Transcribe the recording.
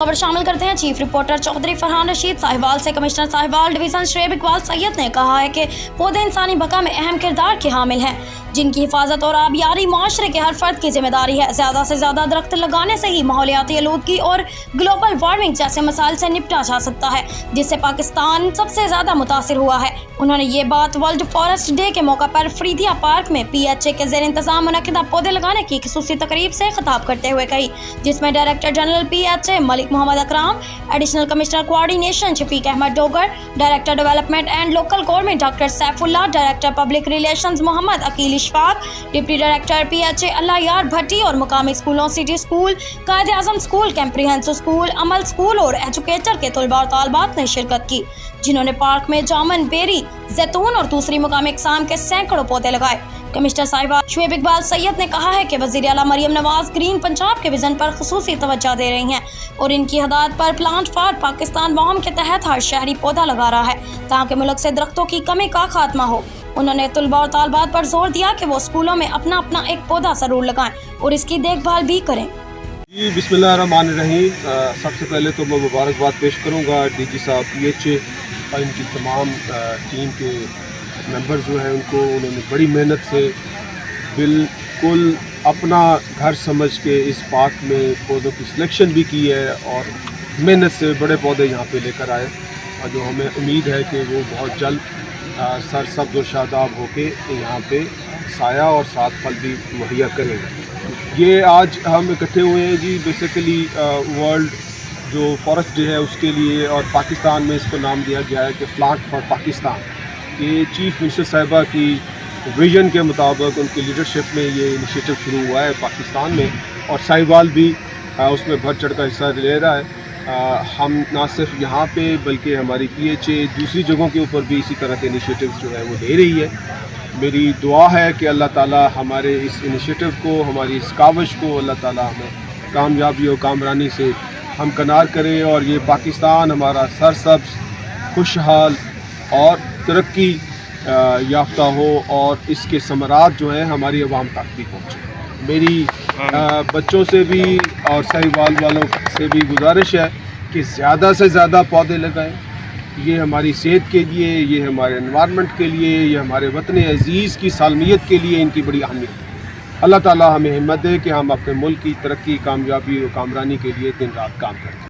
खबर शामिल करते हैं। चीफ रिपोर्टर चौधरी फरहान रशीद साहिवाल से कमिश्नर साहिवाल डिवीजन शुएब इकबाल सैयद ने कहा है कि पौधे इंसानी बका में अहम किरदार के हामिल हैं, जिनकी हिफाजत और आबियारी माशरे के हर फर्द की जिम्मेदारी है। ज़्यादा से ज़्यादा दरख्त लगाने से ही माहौलियाती आलूदगी और ग्लोबल वार्मिंग जैसे मसाइल से निपटा जा सकता है, जिससे पाकिस्तान सबसे ज़्यादा मुतासिर हुआ है। उन्होंने ये बात वर्ल्ड फॉरेस्ट डे के मौका पर फरीदिया पार्क में PHA के ज़ेर इंतज़ाम मुनक्किदा पौधे लगाने की खसूसी तकरीब से खिताब करते हुए कही, जिसमें director general PHA Malik Mohammad Akram, additional commissioner coordination Shafiq Ahmed Dogar, director development and local government doctor Saifullah, director public relations Mohammad Aqeel Ishfaq, deputy director PHA Allah Yar Bhatti और मुकामी स्कूलों city school, Quaid Azam school, comprehensive school, Amal school और एजुकेटर के तलबा और तालबात ने शिरकत की, जिन्होंने पार्क में जामन, बेरी, जैतून और दूसरी मुकामी इकसाम के सैकड़ों पौधे लगाए। कमिश्नर साहिबाल शुएब इकबाल सैयद ने कहा है कि वज़ीर आला मरियम नवाज ग्रीन पंजाब के विजन पर खुसूसी तवज्जो दे रही हैं और इनकी हदायत पर प्लांट फॉर पाकिस्तान मुहिम के तहत हर शहरी पौधा लगा रहा है ताकि मुल्क से दरख्तों की कमी का खात्मा हो। उन्होंने तलबा और तालबात पर जोर दिया कि वो स्कूलों में अपना अपना एक पौधा जरूर लगाएं और इसकी देखभाल भी करें। जी बिस्मिल्लाहिर्रहमानिर्रहीम। सबसे पहले तो मैं मुबारकबाद पेश करूँगा DG साहब PHA और इनकी तमाम टीम के मेंबर जो हैं उनको, उन्होंने बड़ी मेहनत से बिल्कुल अपना घर समझ के इस पार्क में पौधों की सिलेक्शन भी की है और मेहनत से बड़े पौधे यहाँ पे लेकर आए और जो हमें उम्मीद है कि वो बहुत जल्द सरसब्ज़ और शादाब होके यहाँ पे साया और साथ फल भी मुहैया करेंगे। ये आज हम इकट्ठे हुए हैं जी बेसिकली वर्ल्ड जो फॉरेस्ट डे है उसके लिए, और पाकिस्तान में इसको नाम दिया गया है कि प्लांट फॉर पाकिस्तान। ये चीफ मिनिस्टर साहिबा की विजन के मुताबिक उनकी लीडरशिप में ये इनिशिएटिव शुरू हुआ है पाकिस्तान में, और साहिवाल भी उसमें बढ़ चढ़ कर हिस्सा ले रहा है। हम ना सिर्फ यहाँ पे बल्कि हमारी PHA दूसरी जगहों के ऊपर भी इसी तरह के इनिशिएटिव जो है वो ले रही है। मेरी दुआ है कि अल्लाह ताला हमारे इस इनिशिएटिव को, हमारी इस काविश को अल्लाह ताला हमें कामयाबी और कामरानी से हम कनार करें और ये पाकिस्तान हमारा सरसब्ज़, खुशहाल और तरक्की याफ्ता हो और इसके समरात जो हैं हमारी आवाम तक भी पहुँचे। मेरी बच्चों से भी और साहिवाल वालों से भी गुजारिश है कि ज़्यादा से ज़्यादा पौधे लगाएं। ये हमारी सेहत के लिए, ये हमारे एनवायरनमेंट के लिए, ये हमारे वतन अज़ीज़ की सालमियत के लिए इनकी बड़ी अहमियत है। अल्लाह ताला हमें हिम्मत दे कि हम अपने मुल्क की तरक्की, कामयाबी और कामरानी के लिए दिन रात काम करें।